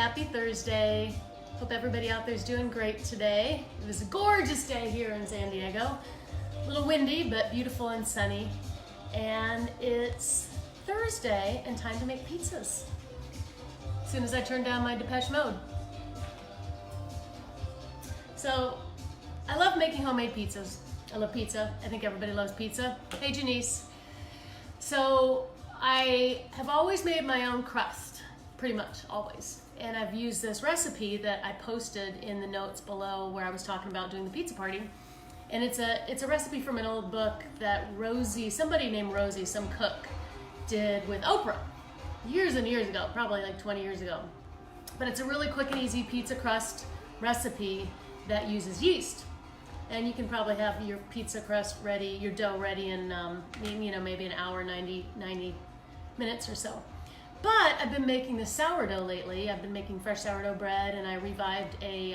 happy Thursday. Hope everybody out there is doing great today. It was a gorgeous day here in San Diego. A little windy, but beautiful and sunny. And it's Thursday and time to make pizzas. As soon as I turn down my Depeche Mode. So, I love making homemade pizzas. I love pizza. I think everybody loves pizza. Hey, Janice. So, I have always made my own crust, pretty much always. And I've used this recipe that I posted in the notes below where I was talking about doing the pizza party. And it's a recipe from an old book that somebody named Rosie, some cook, did with Oprah years and years ago, probably like 20 years ago. But it's a really quick and easy pizza crust recipe that uses yeast. And you can probably have your pizza crust ready, your dough ready in maybe an hour, 90 minutes or so. But I've been making the sourdough lately. I've been making fresh sourdough bread, and I revived a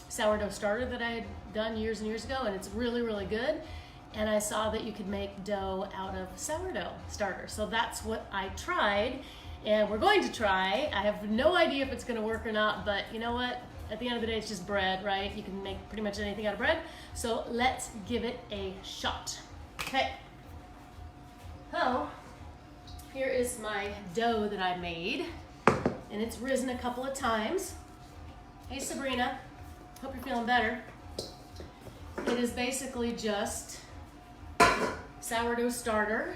sourdough starter that I had done years and years ago, and it's really, really good. And I saw that you could make dough out of sourdough starter. So that's what I tried, and we're going to try. I have no idea if it's gonna work or not, but you know what? At the end of the day, it's just bread, right? You can make pretty much anything out of bread. So let's give it a shot. Okay. So, here is my dough that I made, and it's risen a couple of times. Hey Sabrina, hope you're feeling better. It is basically just sourdough starter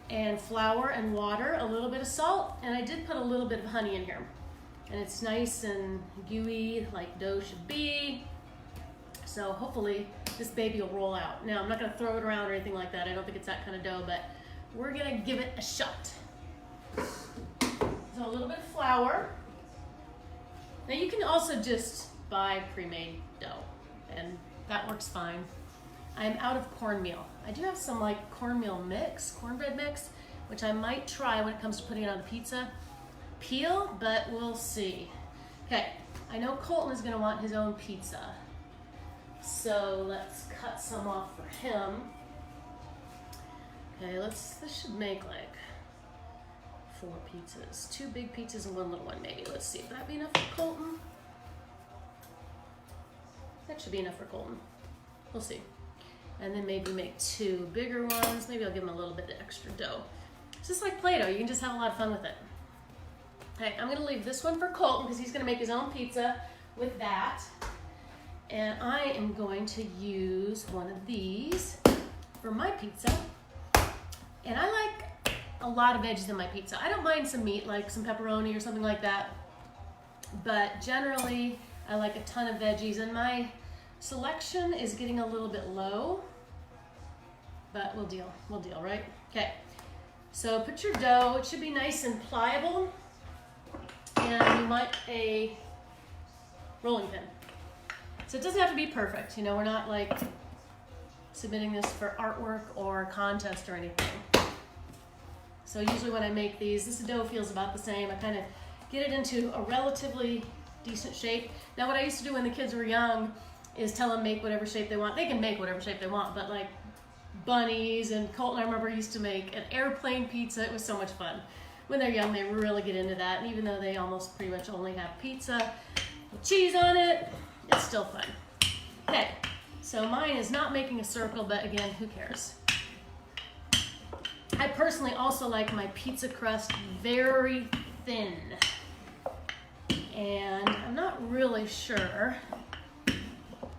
and flour and water, a little bit of salt, and I did put a little bit of honey in here. And it's nice and gooey like dough should be. So hopefully this baby will roll out. Now I'm not gonna throw it around or anything like that. I don't think it's that kind of dough, but we're gonna give it a shot. So a little bit of flour. Now you can also just buy pre-made dough, and that works fine. I'm out of cornmeal. I do have some like cornbread mix, which I might try when it comes to putting it on the pizza peel, but we'll see. Okay, I know Colton is gonna want his own pizza. So let's cut some off for him. Okay, this should make like 4 pizzas. 2 big pizzas and 1 little one maybe. Let's see, would that be enough for Colton? That should be enough for Colton. We'll see. And then maybe make 2 bigger ones. Maybe I'll give him a little bit of extra dough. It's just like Play-Doh, you can just have a lot of fun with it. Okay, I'm gonna leave this one for Colton because he's gonna make his own pizza with that. And I am going to use one of these for my pizza. And I like a lot of veggies in my pizza. I don't mind some meat, like some pepperoni or something like that. But generally, I like a ton of veggies, and my selection is getting a little bit low. But we'll deal, right? Okay, so put your dough, it should be nice and pliable. And you want a rolling pin. So it doesn't have to be perfect. You know, we're not like submitting this for artwork or contest or anything. So usually when I make these, this dough feels about the same. I kind of get it into a relatively decent shape. Now what I used to do when the kids were young is tell them make whatever shape they want. They can make whatever shape they want, but like bunnies, and Colton, I remember, used to make an airplane pizza. It was so much fun. When they're young, they really get into that. And even though they almost pretty much only have pizza with cheese on it, it's still fun. Okay, so mine is not making a circle, but again, who cares? I personally also like my pizza crust very thin. And I'm not really sure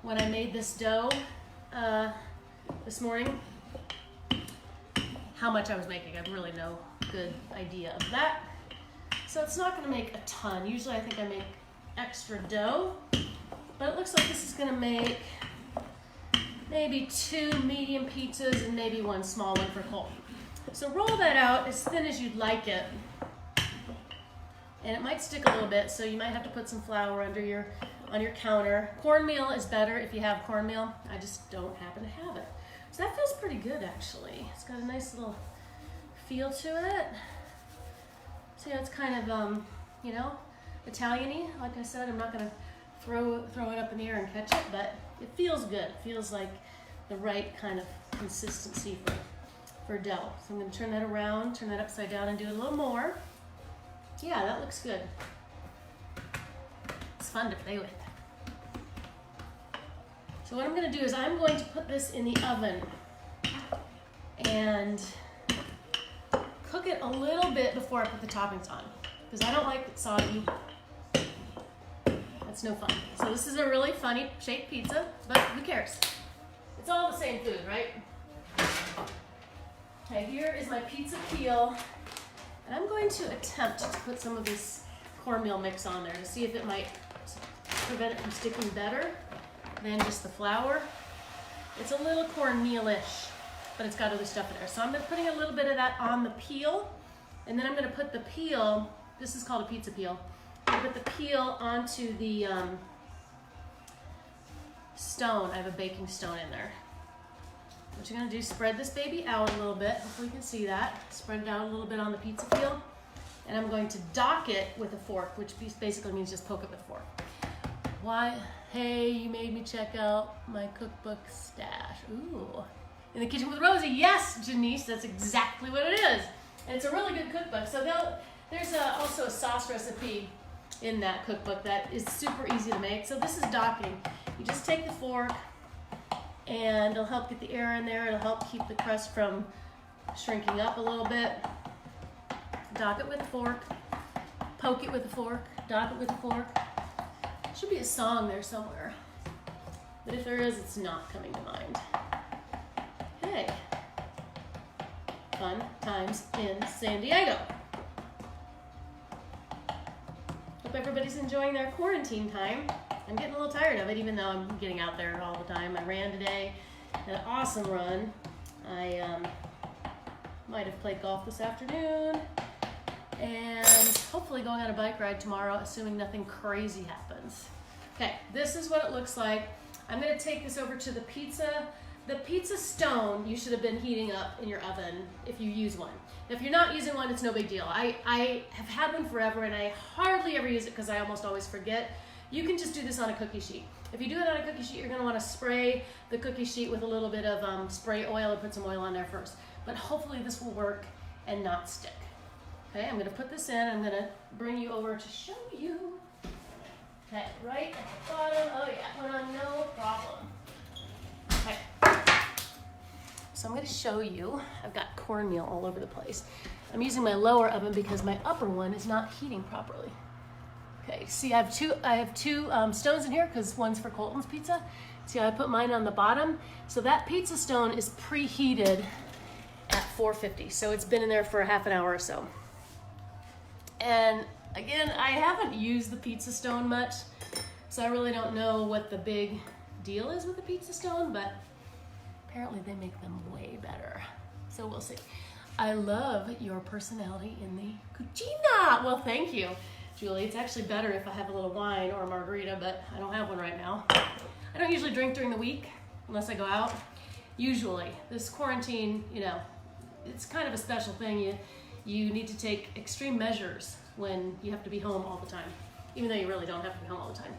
when I made this dough this morning how much I was making. I have really no good idea of that. So it's not gonna make a ton. Usually I think I make extra dough, but it looks like this is gonna make maybe 2 medium pizzas and maybe 1 small one for Colton. So roll that out as thin as you'd like it. And it might stick a little bit, so you might have to put some flour on your counter. Cornmeal is better if you have cornmeal. I just don't happen to have it. So that feels pretty good, actually. It's got a nice little feel to it. So yeah, it's kind of, Italian-y. Like I said, I'm not gonna throw it up in the air and catch it, but it feels good. It feels like the right kind of consistency for dough. So I'm gonna turn that around, turn that upside down and do a little more. Yeah, that looks good. looks fun to play with. So what I'm gonna do is I'm going to put this in the oven and cook it a little bit before I put the toppings on, because I don't like it soggy. That's no fun. So this is a really funny shaped pizza, but who cares? It's all the same food, right? Okay, here is my pizza peel, and I'm going to attempt to put some of this cornmeal mix on there to see if it might prevent it from sticking better than just the flour. It's a little cornmeal-ish, but it's got other stuff in there. So I'm putting a little bit of that on the peel, and then I'm gonna put the peel, this is called a pizza peel, I put the peel onto the stone. I have a baking stone in there. What you're gonna do is spread this baby out a little bit. Hopefully you can see that. Spread it out a little bit on the pizza peel. And I'm going to dock it with a fork, which basically means just poke it with a fork. Why? Hey, you made me check out my cookbook stash. Ooh. In the Kitchen with Rosie. Yes, Janice, that's exactly what it is. And it's a really good cookbook. So there's also a sauce recipe in that cookbook that is super easy to make. So this is docking. You just take the fork, and it'll help get the air in there. It'll help keep the crust from shrinking up a little bit. Dock it with a fork, poke it with a fork, dock it with a fork. Should be a song there somewhere, but if there is, it's not coming to mind. Hey, fun times in San Diego. Hope everybody's enjoying their quarantine time. I'm getting a little tired of it, even though I'm getting out there all the time. I ran today, had an awesome run. I might have played golf this afternoon, and hopefully going on a bike ride tomorrow, assuming nothing crazy happens. Okay, this is what it looks like. I'm gonna take this over to the pizza. The pizza stone you should have been heating up in your oven if you use one. If you're not using one, it's no big deal. I have had one forever, and I hardly ever use it because I almost always forget. You can just do this on a cookie sheet. If you do it on a cookie sheet, you're gonna wanna spray the cookie sheet with a little bit of spray oil, and put some oil on there first. But hopefully this will work and not stick. Okay, I'm gonna put this in. I'm gonna bring you over to show you. Okay, right at the bottom. Oh yeah, hold on, no problem. Okay, so I'm gonna show you. I've got cornmeal all over the place. I'm using my lower oven because my upper one is not heating properly. Okay, see, I have two stones in here because one's for Colton's pizza. See, I put mine on the bottom. So that pizza stone is preheated at 450. So it's been in there for a half an hour or so. And again, I haven't used the pizza stone much, so I really don't know what the big deal is with the pizza stone, but apparently they make them way better. So we'll see. I love your personality in the cucina. Well, thank you, Julie. It's actually better if I have a little wine or a margarita, but I don't have one right now. I don't usually drink during the week unless I go out. Usually. This quarantine, you know, it's kind of a special thing. You need to take extreme measures when you have to be home all the time, even though you really don't have to be home all the time.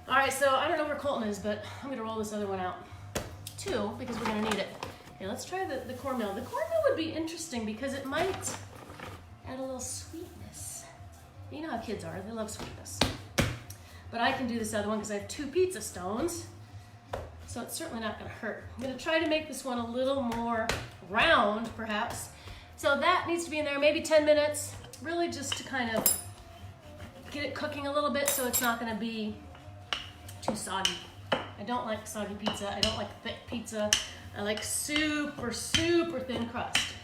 All right, so I don't know where Colton is, but I'm gonna roll this other one out too, because we're gonna need it. Okay, let's try the cornmeal. The cornmeal would be interesting because it might add a little sweetness. You know how kids are, they love sweetness. But I can do this other one because I have two pizza stones, so it's certainly not gonna hurt. I'm gonna try to make this one a little more round, perhaps. So that needs to be in there maybe 10 minutes, really just to kind of get it cooking a little bit so it's not gonna be too soggy. I don't like soggy pizza, I don't like thick pizza. I like super, super thin crust.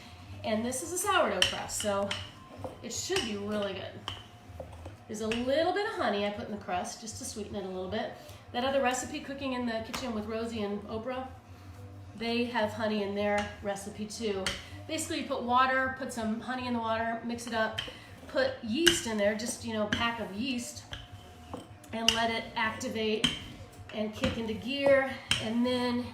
And this is a sourdough crust, so it should be really good. There's a little bit of honey I put in the crust just to sweeten it a little bit. That other recipe, Cooking in the Kitchen with Rosie and Oprah, they have honey in their recipe too. Basically, you put water, put some honey in the water, mix it up, put yeast in there, just, you know, a pack of yeast, and let it activate and kick into gear, and then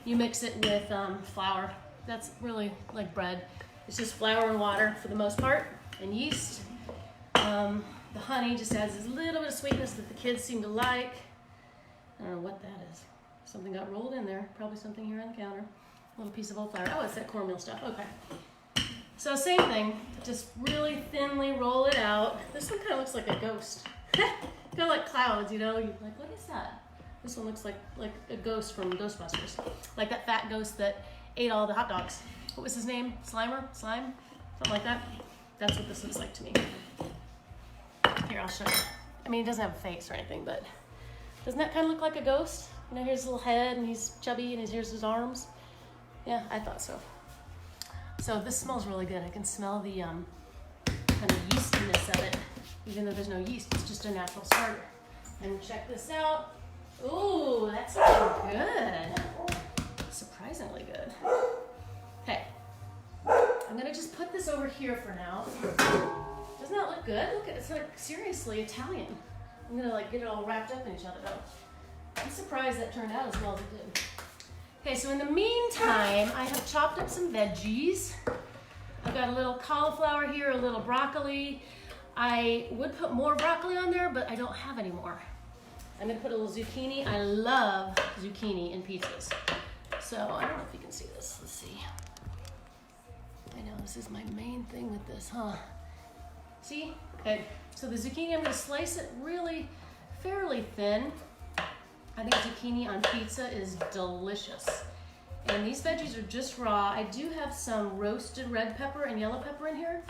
you mix it with flour. That's really like bread. It's just flour and water for the most part, and yeast. The honey just adds this little bit of sweetness that the kids seem to like. I don't know what that is. Something got rolled in there, probably something here on the counter. A little piece of old flour. Oh, it's that cornmeal stuff. Okay. So same thing, just really thinly roll it out. This one kind of looks like a ghost. Kind of like clouds, you know? You're like, what is that? This one looks like a ghost from Ghostbusters. Like that fat ghost that ate all the hot dogs. What was his name? Slime? Something like that. That's what this looks like to me. Here, I'll show you. I mean, he doesn't have a face or anything, but doesn't that kind of look like a ghost? You know, here's his little head, and he's chubby, and here's his arms. Yeah, I thought so. So this smells really good. I can smell the kind of yeastiness of it, even though there's no yeast. It's just a natural starter. And check this out. Ooh, that's good. Surprisingly good. Okay, I'm gonna just put this over here for now. Doesn't that look good? Look at it, it's like seriously Italian. I'm gonna like get it all wrapped up in each other though. I'm surprised that turned out as well as it did. Okay, so in the meantime, I have chopped up some veggies. I've got a little cauliflower here, a little broccoli. I would put more broccoli on there, but I don't have any more. I'm gonna put a little zucchini. I love zucchini in pizzas. So I don't know if you can see this, let's see. I know this is my main thing with this, huh? See? Okay, so the zucchini, I'm gonna slice it really fairly thin. I think zucchini on pizza is delicious. And these veggies are just raw. I do have some roasted red pepper and yellow pepper in here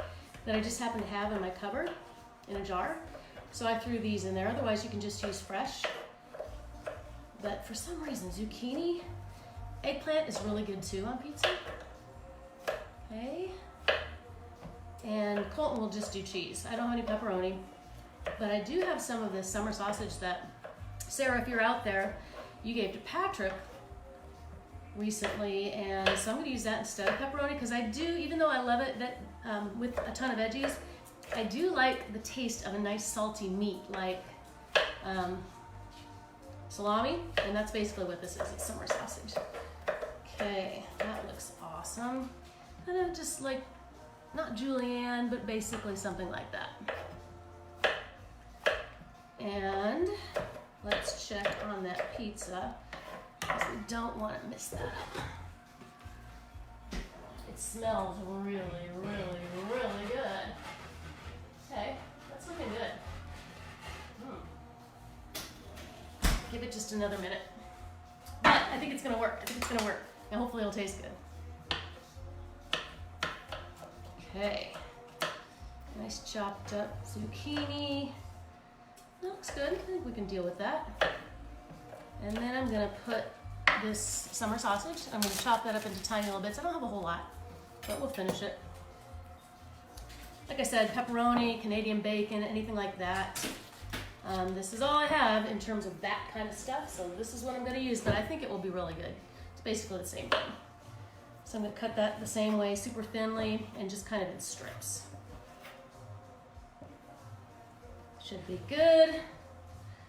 that I just happen to have in my cupboard in a jar. So I threw these in there. Otherwise, you can just use fresh. But for some reason, zucchini, eggplant is really good too on pizza. Okay. And Colton will just do cheese. I don't have any pepperoni, but I do have some of this summer sausage that, Sarah, if you're out there, you gave to Patrick recently, and so I'm gonna use that instead of pepperoni because I do, even though I love it that with a ton of veggies, I do like the taste of a nice salty meat like salami, and that's basically what this is. It's summer sausage. Okay, that looks awesome. And just like, not julienne, but basically something like that. And let's check on that pizza because we don't want to mess that up. It smells really, really, really good. Okay, that's looking good. Give it just another minute. But I think it's gonna work. And hopefully it'll taste good. Okay, nice chopped up zucchini. That looks good. I think we can deal with that. And then I'm gonna put this summer sausage. I'm gonna chop that up into tiny little bits. I don't have a whole lot, but we'll finish it. Like I said, pepperoni, Canadian bacon, anything like that. This is all I have in terms of that kind of stuff, so this is what I'm gonna use, but I think it will be really good. It's basically the same thing. So I'm gonna cut that the same way, super thinly, and just kind of in strips. Should be good.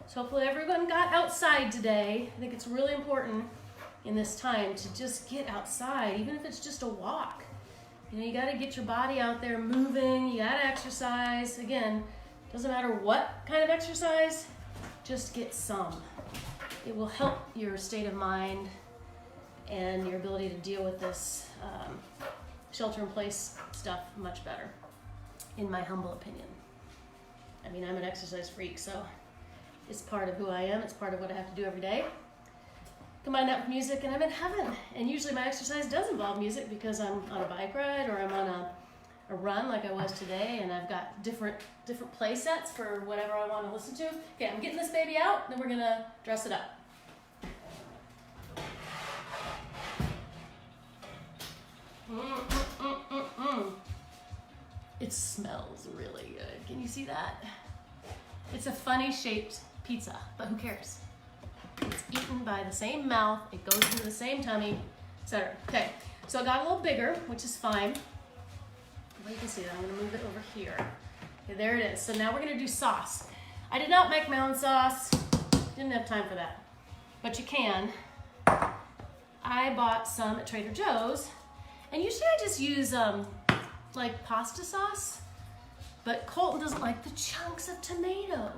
So hopefully everyone got outside today. I think it's really important in this time to just get outside, even if it's just a walk. You know, you gotta get your body out there moving, you gotta exercise. Again, doesn't matter what kind of exercise, just get some. It will help your state of mind and your ability to deal with this shelter-in-place stuff much better, in my humble opinion. I mean, I'm an exercise freak, so it's part of who I am. It's part of what I have to do every day. Combine that with music, and I'm in heaven. And usually my exercise does involve music because I'm on a bike ride or I'm on a run like I was today, and I've got different play sets for whatever I want to listen to. Okay, I'm getting this baby out, then we're gonna dress it up. It smells really good. Can you see that? It's a funny shaped pizza, but who cares? It's eaten by the same mouth, it goes into the same tummy, etc. Okay, so it got a little bigger, which is fine. Well, you can see that. I'm gonna move it over here. Okay, there it is. So now we're gonna do sauce. I did not make my own sauce. Didn't have time for that, but you can. I bought some at Trader Joe's, and usually I just use like pasta sauce, but Colton doesn't like the chunks of tomato.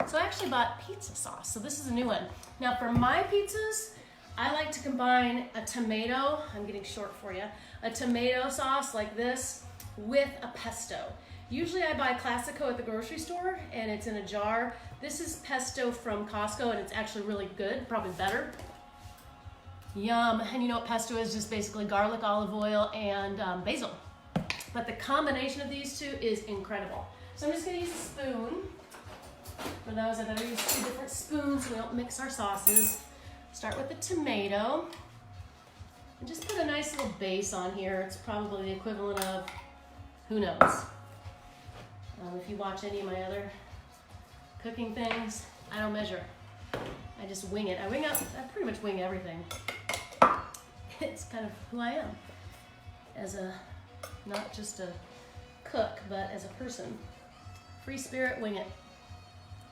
So I actually bought pizza sauce. So this is a new one. Now for my pizzas, I like to combine a tomato, I'm getting short for you, a tomato sauce like this with a pesto. Usually I buy Classico at the grocery store and it's in a jar. This is pesto from Costco and it's actually really good, probably better. Yum, and you know what pesto is? Just basically garlic, olive oil, and basil. But the combination of these two is incredible. So I'm just gonna use a spoon. For those, I better use 2 different spoons so we don't mix our sauces. Start with the tomato. And just put a nice little base on here. It's probably the equivalent of, who knows. If you watch any of my other cooking things, I don't measure. I just wing it. I pretty much wing everything. It's kind of who I am. As a, not just a cook, but as a person. Free spirit, wing it.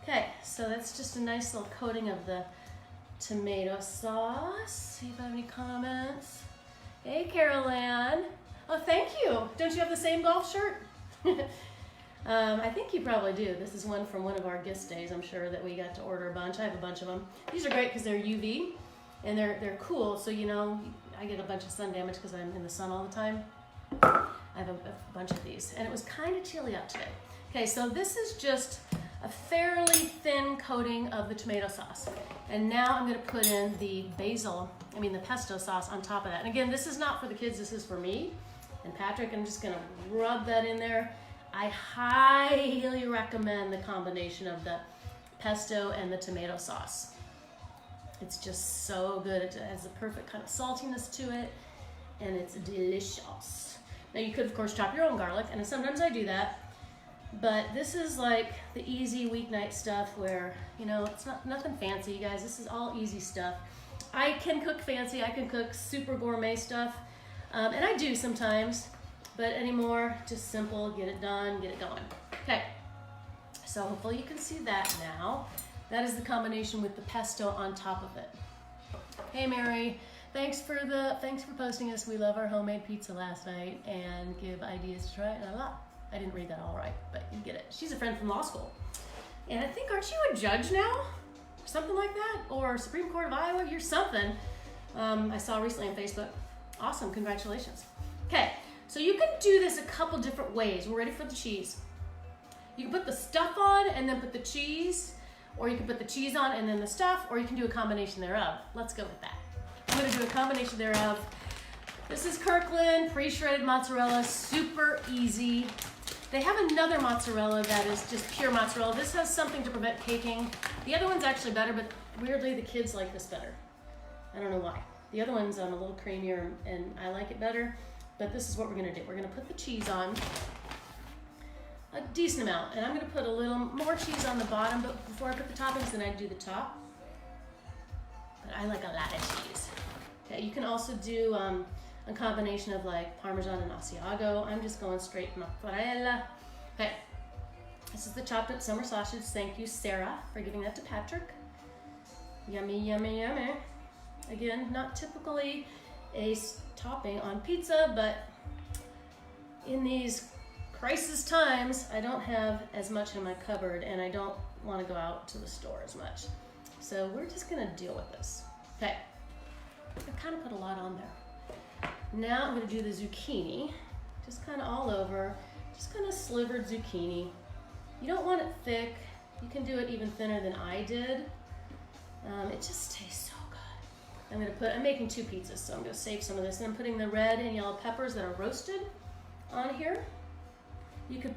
Okay, so that's just a nice little coating of the tomato sauce. See if I have any comments. Hey, Carol Ann. Oh, thank you. Don't you have the same golf shirt? I think you probably do. This is one from one of our gift days, I'm sure, that we got to order a bunch. I have a bunch of them. These are great because they're UV and they're cool. So, you know, I get a bunch of sun damage because I'm in the sun all the time. I have a bunch of these and it was kind of chilly out today. Okay, so this is just a fairly thin coating of the tomato sauce. And now I'm gonna put in the the pesto sauce on top of that. And again, this is not for the kids, this is for me and Patrick. I'm just gonna rub that in there. I highly recommend the combination of the pesto and the tomato sauce. It's just so good. It has the perfect kind of saltiness to it and it's delicious. Now you could of course chop your own garlic and sometimes I do that. But this is like the easy weeknight stuff where, you know, it's nothing fancy, you guys. This is all easy stuff. I can cook fancy, I can cook super gourmet stuff, and I do sometimes, but anymore, just simple, get it done, get it going. Okay, so hopefully you can see that now. That is the combination with the pesto on top of it. Hey Mary, thanks for posting us. We love our homemade pizza last night and give ideas to try it. I didn't read that all right, but you get it. She's a friend from law school. And I think, aren't you a judge now? Or something like that? Or Supreme Court of Iowa? You're something. I saw recently on Facebook. Awesome, congratulations. Okay, so you can do this a couple different ways. We're ready for the cheese. You can put the stuff on and then put the cheese, or you can put the cheese on and then the stuff, or you can do a combination thereof. Let's go with that. I'm gonna do a combination thereof. This is Kirkland pre-shredded mozzarella, super easy. They have another mozzarella that is just pure mozzarella. This has something to prevent caking. The other one's actually better, but weirdly the kids like this better. I don't know why. The other one's a little creamier and I like it better, but this is what we're gonna do. We're gonna put the cheese on, a decent amount, and I'm gonna put a little more cheese on the bottom, but before I put the toppings, then I do the top. But I like a lot of cheese. Okay, you can also do a combination of like Parmesan and Asiago. I'm just going straight mozzarella. Okay, this is the chopped up summer sausage. Thank you, Sarah, for giving that to Patrick. Yummy, yummy, yummy. Again, not typically a topping on pizza, but in these crisis times, I don't have as much in my cupboard and I don't want to go out to the store as much. So we're just gonna deal with this. Okay, I kind of put a lot on there. Now I'm going to do the zucchini, just kind of all over, just kind of slivered zucchini. You don't want it thick. You can do it even thinner than I did. It just tastes so good. I'm making 2 pizzas, so I'm going to save some of this. And I'm putting the red and yellow peppers that are roasted on here. You could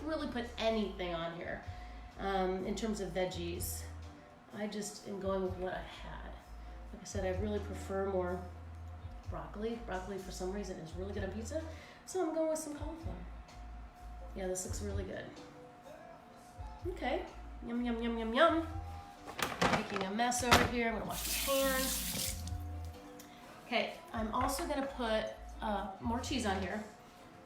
really put anything on here in terms of veggies. I just am going with what I had. Like I said, I really prefer more broccoli. Broccoli, for some reason, is really good on pizza. So I'm going with some cauliflower. Yeah, this looks really good. Okay. Yum, yum, yum, yum, yum. Making a mess over here. I'm gonna wash my hands. Okay, I'm also gonna put more cheese on here.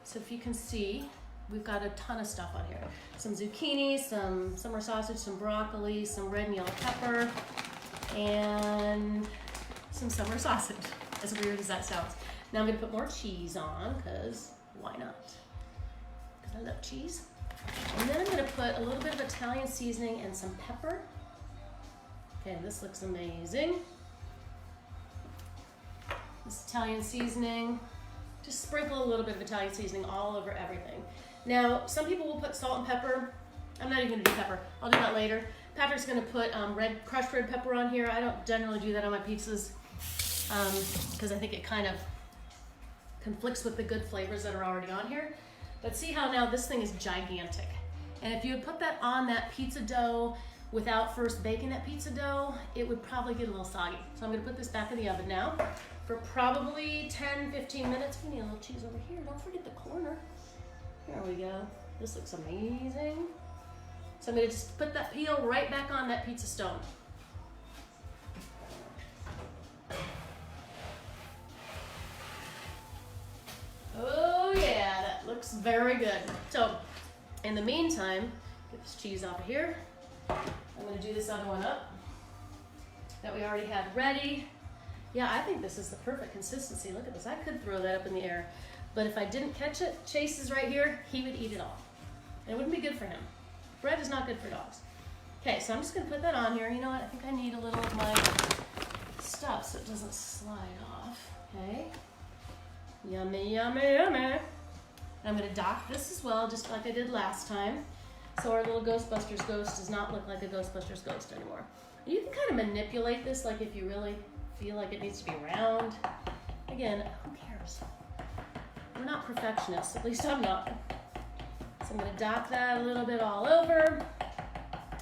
So if you can see, we've got a ton of stuff on here. Some zucchini, some summer sausage, some broccoli, some red and yellow pepper, and some summer sausage. As weird as that sounds. Now I'm gonna put more cheese on, because why not? Because I love cheese. And then I'm gonna put a little bit of Italian seasoning and some pepper. Okay, this looks amazing. This Italian seasoning, just sprinkle a little bit of Italian seasoning all over everything. Now, some people will put salt and pepper. I'm not even gonna do pepper. I'll do that later. Patrick's gonna put crushed red pepper on here. I don't generally do that on my pizzas because I think it kind of conflicts with the good flavors that are already on here. But see how now this thing is gigantic. And if you would put that on that pizza dough without first baking that pizza dough, it would probably get a little soggy. So I'm gonna put this back in the oven now for probably 10, 15 minutes. We need a little cheese over here. Don't forget the corner. There we go. This looks amazing. So I'm gonna just put that peel right back on that pizza stone. Oh yeah, that looks very good. So in the meantime, get this cheese off of here. I'm gonna do this other one up that we already had ready. Yeah, I think this is the perfect consistency. Look at this, I could throw that up in the air. But if I didn't catch it, Chase is right here, he would eat it all. And it wouldn't be good for him. Bread is not good for dogs. Okay, so I'm just gonna put that on here. You know what, I think I need a little of my stuff so it doesn't slide off, okay? Yummy, yummy, yummy. I'm gonna dock this as well, just like I did last time. So our little Ghostbusters ghost does not look like a Ghostbusters ghost anymore. You can kind of manipulate this, like if you really feel like it needs to be round. Again, who cares? We're not perfectionists, at least I'm not. So I'm gonna dock that a little bit all over.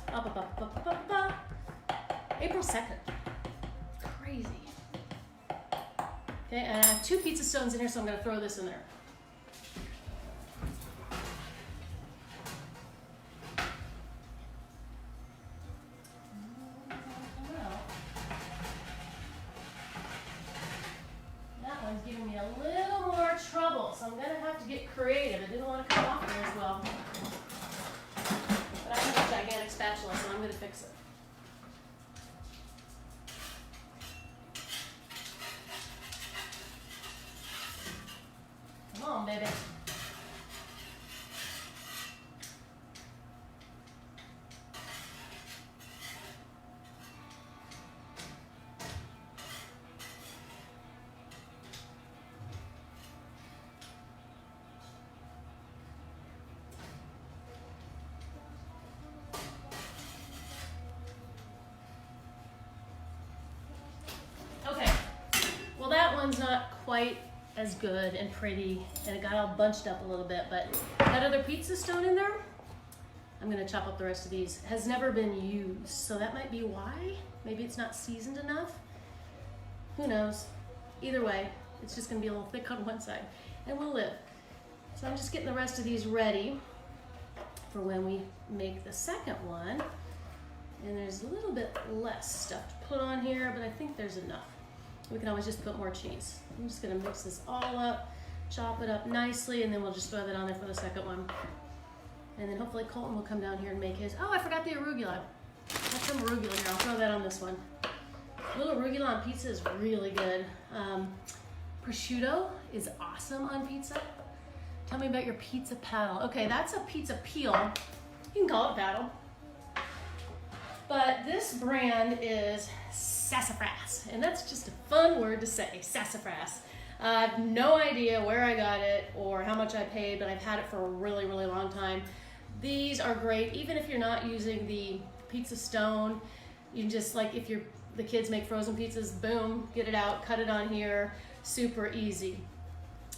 Up, up, up, up, up, up, up. April 2nd. Crazy. Okay, and I have 2 pizza stones in here, so I'm gonna throw this in there. That one's giving me a little more trouble, so I'm gonna have to get creative. It didn't want to come off there as well. But I have a gigantic spatula, so I'm gonna fix it. Come on, baby. Okay, well that one's not quite as good and pretty, and it got all bunched up a little bit, but that other pizza stone in there, I'm gonna chop up the rest of these. Has never been used, so that might be why. Maybe it's not seasoned enough. Who knows? Either way, it's just gonna be a little thick on one side, and we'll live. So I'm just getting the rest of these ready for when we make the second one. And there's a little bit less stuff to put on here, but I think there's enough. We can always just put more cheese. I'm just gonna mix this all up, chop it up nicely, and then we'll just throw that on there for the second one. And then hopefully Colton will come down here and make his. Oh, I forgot the arugula. I have some arugula here, I'll throw that on this one. A little arugula on pizza is really good. Prosciutto is awesome on pizza. Tell me about your pizza paddle. Okay, that's a pizza peel. You can call it paddle. But this brand is sassafras, and that's just a fun word to say, sassafras. I have no idea where I got it or how much I paid, but I've had it for a really, really long time. These are great, even if you're not using the pizza stone. You can just, like, if the kids make frozen pizzas, boom, get it out, cut it on here, super easy.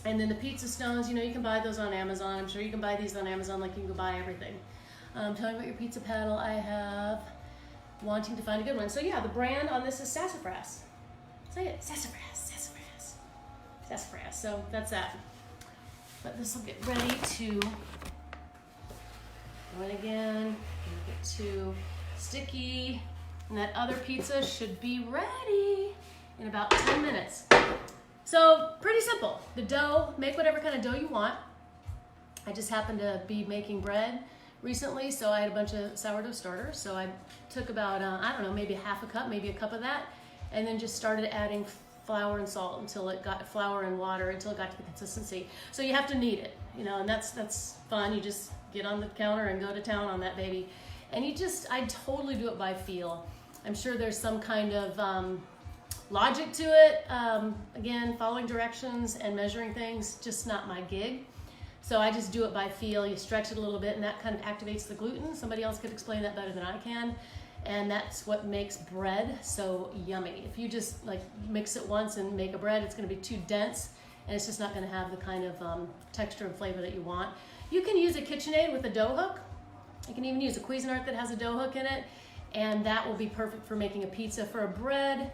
And then the pizza stones, you know, you can buy those on Amazon. I'm sure you can buy these on Amazon like you can buy everything. Tell me about your pizza paddle. I have wanting to find a good one. So yeah, the brand on this is sassafras. Say it, sassafras, sassafras, sassafras. So that's that. But this will get ready to go in again. Get too sticky. And that other pizza should be ready in about 10 minutes. So pretty simple. The dough, make whatever kind of dough you want. I just happened to be making bread recently, so I had a bunch of sourdough starters. So I took about, I don't know, maybe half a cup, maybe a cup of that, and then just started adding flour and salt until it got, flour and water until it got to the consistency. So you have to knead it, you know, and that's fun. You just get on the counter and go to town on that baby. And I totally do it by feel. I'm sure there's some kind of logic to it. Again, following directions and measuring things, just not my gig. So I just do it by feel. You stretch it a little bit and that kind of activates the gluten. Somebody else could explain that better than I can. And that's what makes bread so yummy. If you just like mix it once and make a bread, it's gonna be too dense and it's just not gonna have the kind of texture and flavor that you want. You can use a KitchenAid with a dough hook. You can even use a Cuisinart that has a dough hook in it, and that will be perfect for making a pizza. For a bread,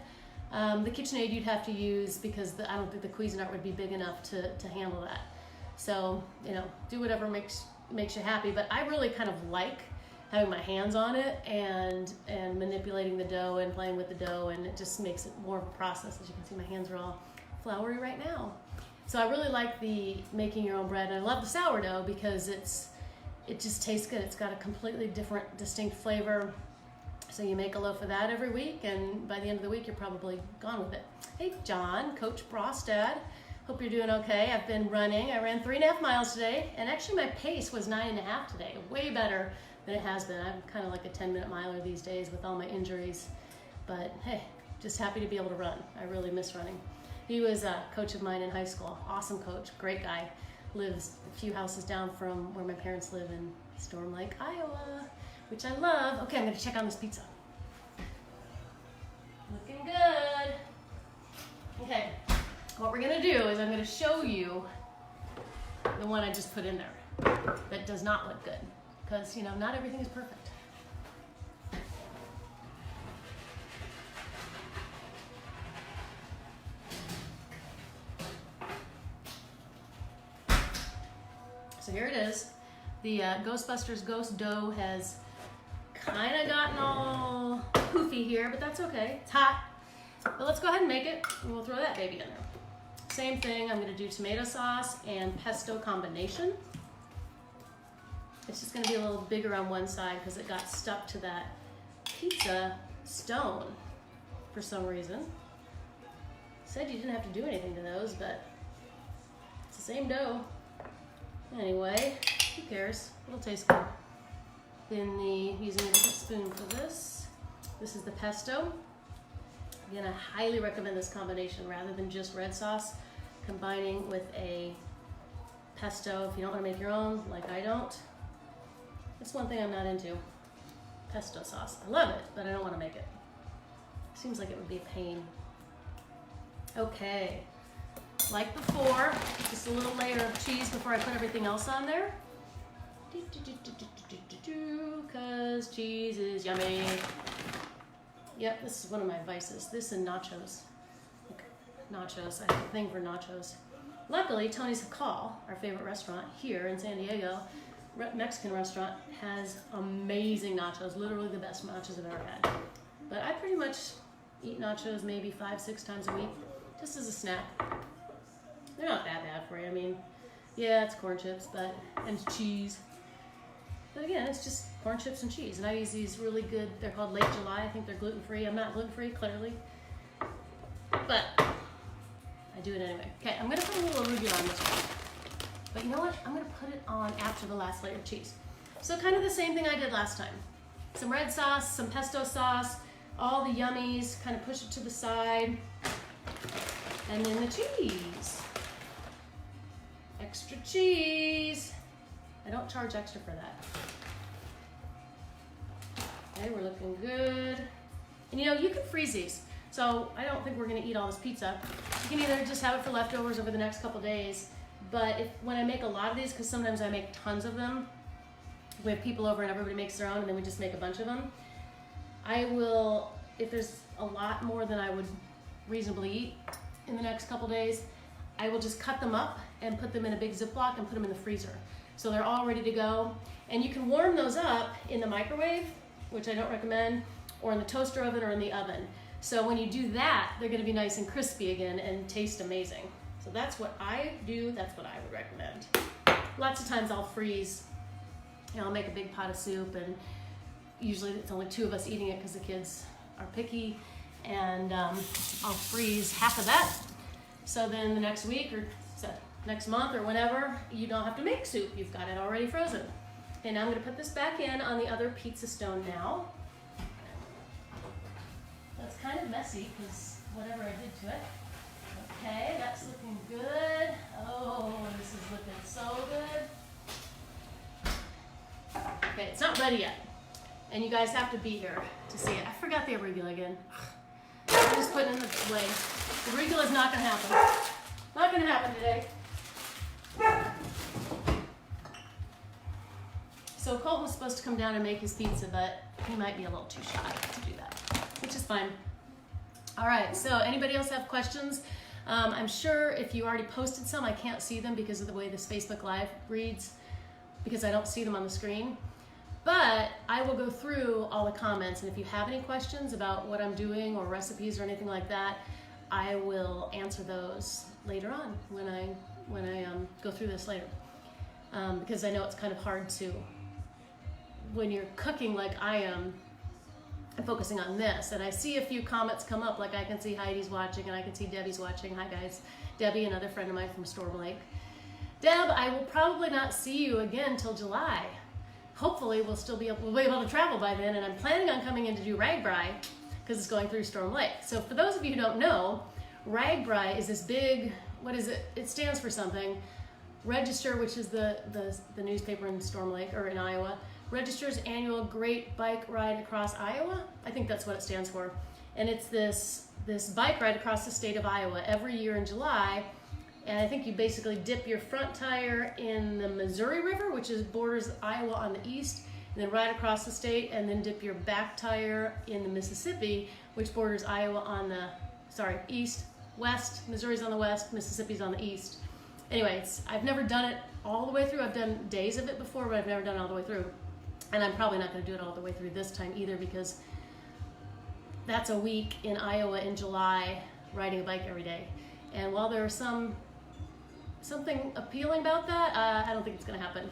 the KitchenAid you'd have to use because I don't think the Cuisinart would be big enough to handle that. So, do whatever makes you happy, but I really kind of like having my hands on it and manipulating the dough and playing with the dough, and it just makes it more of a process. As you can see, my hands are all floury right now. So I really like the making your own bread, and I love the sourdough because it just tastes good. It's got a completely different, distinct flavor. So you make a loaf of that every week, and by the end of the week, you're probably gone with it. Hey, John, Coach Brostad. Hope you're doing okay. I've been running. I ran 3.5 miles today, and actually my pace was 9.5 today. Way better than it has been. I'm kind of like a 10-minute miler these days with all my injuries. But hey, just happy to be able to run. I really miss running. He was a coach of mine in high school. Awesome coach, great guy. Lives a few houses down from where my parents live in Storm Lake, Iowa, which I love. Okay, I'm gonna check on this pizza. Looking good. Okay, what we're gonna do is I'm gonna show you the one I just put in there that does not look good, because not everything is perfect. So here it is. The Ghostbusters Ghost Dough has kind of gotten all poofy here, but that's okay. It's hot. But let's go ahead and make it, and we'll throw that baby in there. Same thing, I'm gonna do tomato sauce and pesto combination. It's just gonna be a little bigger on one side because it got stuck to that pizza stone for some reason. Said you didn't have to do anything to those, but it's the same dough. Anyway, who cares? It'll taste good. Then using a different spoon for this. This is the pesto. Again, I highly recommend this combination rather than just red sauce. Combining with a pesto, if you don't want to make your own, like I don't. That's one thing I'm not into. Pesto sauce. I love it, but I don't want to make it. Seems like it would be a pain. Okay. Like before, just a little layer of cheese before I put everything else on there. Because cheese is yummy. Yep, this is one of my vices. This and nachos. Nachos, I have a thing for nachos. Luckily, Tony's Call, our favorite restaurant here in San Diego, Mexican restaurant, has amazing nachos, literally the best nachos I've ever had. But I pretty much eat nachos maybe 5-6 times a week, just as a snack. They're not that bad for you. I mean, yeah, it's corn chips, and cheese. But again, it's just corn chips and cheese. And I use these really good, they're called Late July. I think they're gluten-free. I'm not gluten-free, clearly. But I do it anyway. Okay, I'm gonna put a little arugula on this one. But you know what? I'm gonna put it on after the last layer of cheese. So kind of the same thing I did last time. Some red sauce, some pesto sauce, all the yummies, kind of push it to the side. And then the cheese. Extra cheese. I don't charge extra for that. Okay, we're looking good. And you can freeze these. So I don't think we're gonna eat all this pizza. You can either just have it for leftovers over the next couple days, but when I make a lot of these, because sometimes I make tons of them, we have people over and everybody makes their own and then we just make a bunch of them. I will, if there's a lot more than I would reasonably eat in the next couple days, I will just cut them up and put them in a big Ziploc and put them in the freezer. So they're all ready to go. And you can warm those up in the microwave, which I don't recommend, or in the toaster oven or in the oven. So when you do that, they're gonna be nice and crispy again and taste amazing. So that's what I do, that's what I would recommend. Lots of times I'll freeze, I'll make a big pot of soup, and usually it's only 2 of us eating it because the kids are picky, and I'll freeze half of that. So then the next week or next month or whenever, you don't have to make soup. You've got it already frozen. Okay, now I'm gonna put this back in on the other pizza stone now. That's kind of messy because whatever I did to it. Okay, that's looking good. Oh, this is looking so good. Okay, it's not ready yet. And you guys have to be here to see it. I forgot the arugula again. I'm just putting it in the way. The arugula is not gonna happen. Not gonna happen today. So Colton was supposed to come down and make his pizza, but he might be a little too shy to do that, which is fine. All right, so anybody else have questions? I'm sure if you already posted some, I can't see them because of the way this Facebook Live reads, because I don't see them on the screen. But I will go through all the comments, and if you have any questions about what I'm doing or recipes or anything like that, I will answer those later on when I go through this later. Because I know it's kind of hard to, when you're cooking like I am, I'm focusing on this, and I see a few comments come up, like I can see Heidi's watching and I can see Debbie's watching. Hi guys. Debbie, another friend of mine from Storm Lake. Deb, I will probably not see you again till July. Hopefully we'll be able to travel by then, and I'm planning on coming in to do RAGBRAI because it's going through Storm Lake. So for those of you who don't know, RAGBRAI is this big, what is it? It stands for something. Register, which is the newspaper in Storm Lake, or in Iowa, registers annual Great Bike Ride Across Iowa. I think that's what it stands for. And it's this bike ride across the state of Iowa every year in July. And I think you basically dip your front tire in the Missouri River, which borders Iowa on the east, and then ride across the state, and then dip your back tire in the Mississippi, which borders Iowa on the, east, west. Missouri's on the west, Mississippi's on the east. Anyways, I've never done it all the way through. I've done days of it before, but I've never done it all the way through. And I'm probably not going to do it all the way through this time either, because that's a week in Iowa in July, riding a bike every day. And while there are something appealing about that, I don't think it's going to happen.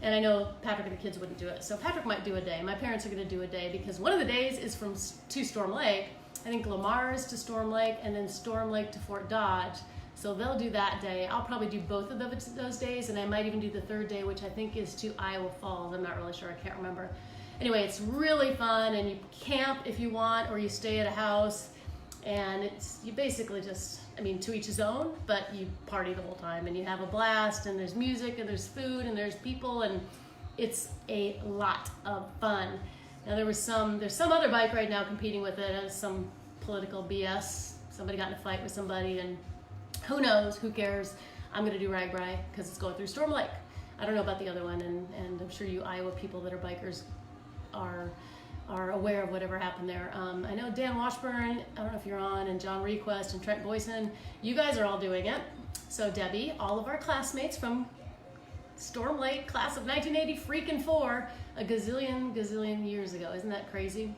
And I know Patrick and the kids wouldn't do it. So Patrick might do a day. My parents are going to do a day, because one of the days is to Storm Lake. I think Lamar's to Storm Lake, and then Storm Lake to Fort Dodge. So they'll do that day. I'll probably do both of those days, and I might even do the third day, which I think is to Iowa Falls. I'm not really sure. I can't remember. Anyway, it's really fun, and you camp if you want, or you stay at a house, and you basically just, to each his own, but you party the whole time, and you have a blast, and there's music, and there's food, and there's people, and it's a lot of fun. Now there's some other bike right now competing with it as some political BS. Somebody got in a fight with somebody, and who knows, who cares? I'm gonna do RAGBRAI because it's going through Storm Lake. I don't know about the other one, and I'm sure you Iowa people that are bikers are aware of whatever happened there. I know Dan Washburn, I don't know if you're on, and John Request and Trent Boyson, you guys are all doing it. So Debbie, all of our classmates from Storm Lake, class of 1984, a gazillion years ago. Isn't that crazy?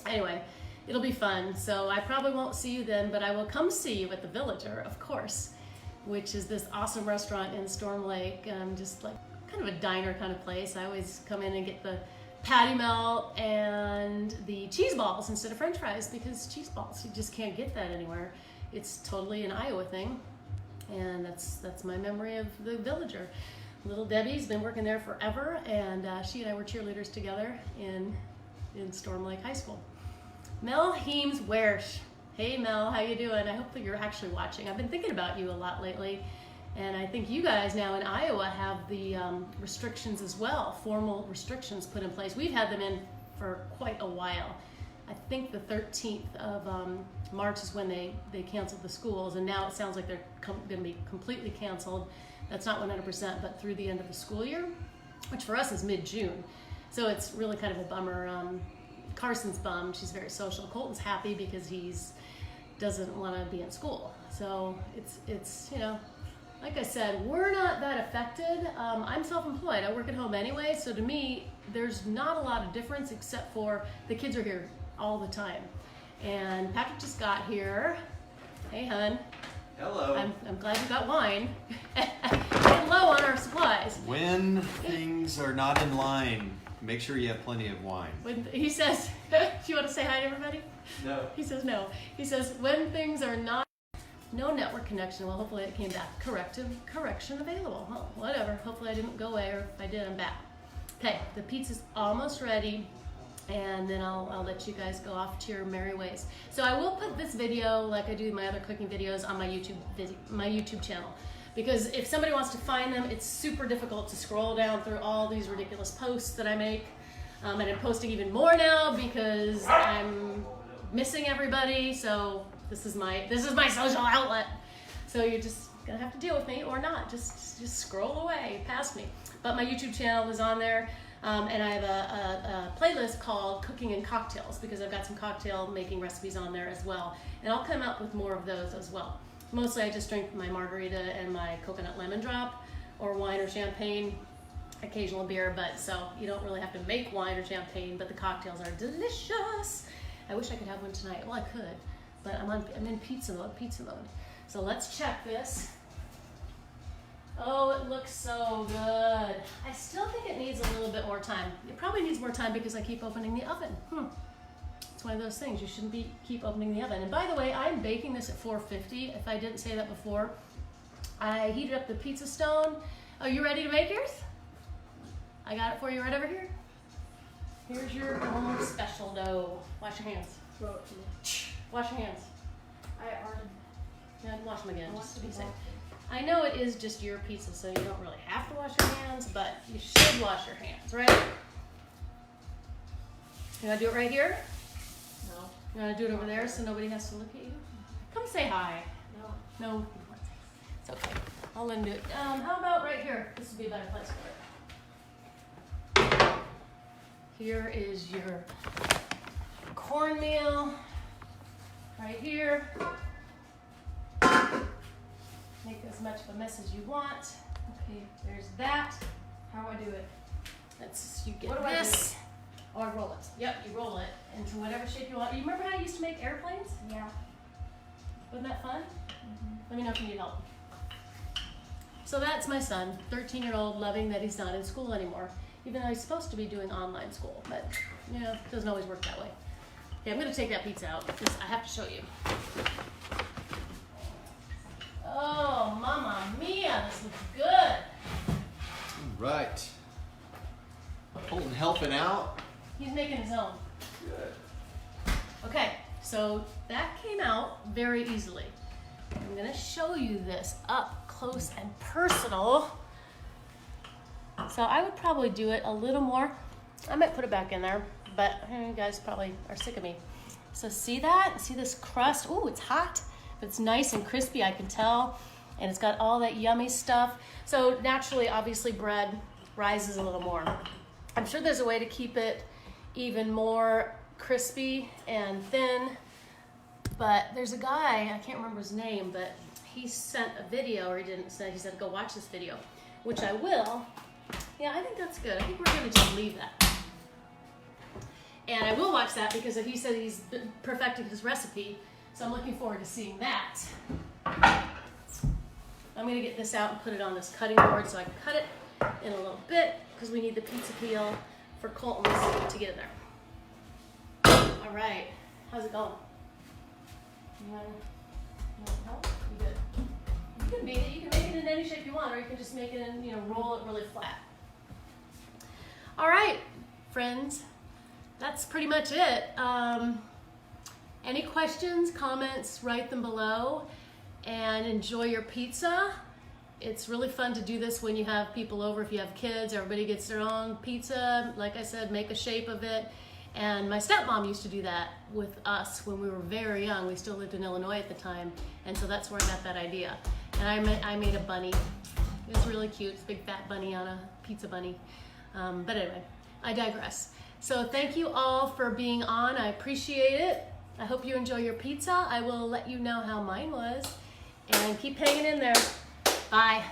Anyway, it'll be fun. So I probably won't see you then, but I will come see you at the Villager, of course, which is this awesome restaurant in Storm Lake, just like kind of a diner kind of place. I always come in and get the patty melt and the cheese balls instead of french fries, because cheese balls, you just can't get that anywhere. It's totally an Iowa thing, and that's my memory of the Villager. Little Debbie's been working there forever, and she and I were cheerleaders together in Storm Lake High School. Mel Heems Wersch. Hey Mel, how you doing? I hope that you're actually watching. I've been thinking about you a lot lately, and I think you guys now in Iowa have the restrictions as well, formal restrictions put in place. We've had them in for quite a while. I think the 13th of March is when they canceled the schools, and now it sounds like they're going to be completely canceled. That's not 100%, but through the end of the school year, which for us is mid-June. So it's really kind of a bummer. Carson's bummed. She's very social. Colton's happy because doesn't want to be in school. So it's like I said, we're not that affected. I'm self-employed. I work at home anyway, so to me, there's not a lot of difference except for the kids are here all the time. And Patrick just got here. Hey, hun. Hello. I'm glad you got wine. We're low on our supplies. When things are not in line, make sure you have plenty of wine. When he says, do you want to say hi to everybody? No. He says no. He says, when things are not, no network connection. Well, hopefully it came back. Correction available. Well, whatever. Hopefully I didn't go away, or if I did, I'm back. Okay, the pizza's almost ready. and then I'll let you guys go off to your merry ways. So I will put this video, like I do my other cooking videos, on my YouTube channel, because if somebody wants to find them, it's super difficult to scroll down through all these ridiculous posts that I make. And I'm posting even more now because I'm missing everybody. So this is my social outlet. So you're just gonna have to deal with me or not. Just scroll away past me. But my YouTube channel is on there. And I have a playlist called Cooking and Cocktails, because I've got some cocktail making recipes on there as well. And I'll come up with more of those as well. Mostly I just drink my margarita and my coconut lemon drop, or wine or champagne, occasional beer, but so you don't really have to make wine or champagne, but the cocktails are delicious. I wish I could have one tonight. Well, I could, but I'm in pizza mode. So let's check this. Oh, it looks so good. I still think it needs a little bit more time. It probably needs more time because I keep opening the oven. It's one of those things. You shouldn't keep opening the oven. And by the way, I'm baking this at 450. If I didn't say that before, I heated up the pizza stone. Oh, you ready to make yours? I got it for you right over here. Here's your own special dough. Wash your hands. Throw it to me. Wash your hands. I already. Yeah, wash them again, just to be safe. I know it is just your pizza, so you don't really have to wash your hands, but you should wash your hands, right? You wanna do it right here? No. You wanna do it over there so nobody has to look at you? Come say hi. No. No? It's okay. I'll let him do it. How about right here? This would be a better place for it. Here is your cornmeal. Right here. Make as much of a mess as you want. Okay, there's that. How do I do it? You get What do this. Oh, I roll it. Yep, you roll it into whatever shape you want. You remember how I used to make airplanes? Yeah. Wasn't that fun? Let me know if you need help. So that's my son, 13-year-old, loving that he's not in school anymore, even though he's supposed to be doing online school, but you know, it doesn't always work that way. Okay, I'm gonna take that pizza out because I have to show you. Oh, Mamma Mia, this looks good. All right. Colton helping out. He's making his own. Good. Okay, so that came out very easily. I'm gonna show you this up close and personal. So I would probably do it a little more. I might put it back in there, but you guys probably are sick of me. So see that? See this crust? Ooh, it's hot, but it's nice and crispy, I can tell. And it's got all that yummy stuff. So naturally, obviously, bread rises a little more. I'm sure there's a way to keep it even more crispy and thin, but there's a guy, I can't remember his name, but he sent a video, or he didn't say, he said, go watch this video, which I will. Yeah, I think that's good. I think we're gonna just leave that. And I will watch that because he said he's perfected his recipe, so I'm looking forward to seeing that. I'm gonna get this out and put it on this cutting board so I can cut it in a little bit because we need the pizza peel for Colton's to get in there. All right, how's it going? You want help? You good? You can beat it. You can make it in any shape you want, or you can just make it in, roll it really flat. All right, friends, that's pretty much it. Any questions, comments, write them below, and enjoy your pizza. It's really fun to do this when you have people over. If you have kids, everybody gets their own pizza. Like I said, make a shape of it. And my stepmom used to do that with us when we were very young. We still lived in Illinois at the time, and so that's where I got that idea. And I made a bunny. It was really cute. It's a big fat bunny on a pizza bunny. But anyway, I digress. So thank you all for being on. I appreciate it. I hope you enjoy your pizza. I will let you know how mine was. And keep hanging in there. Bye.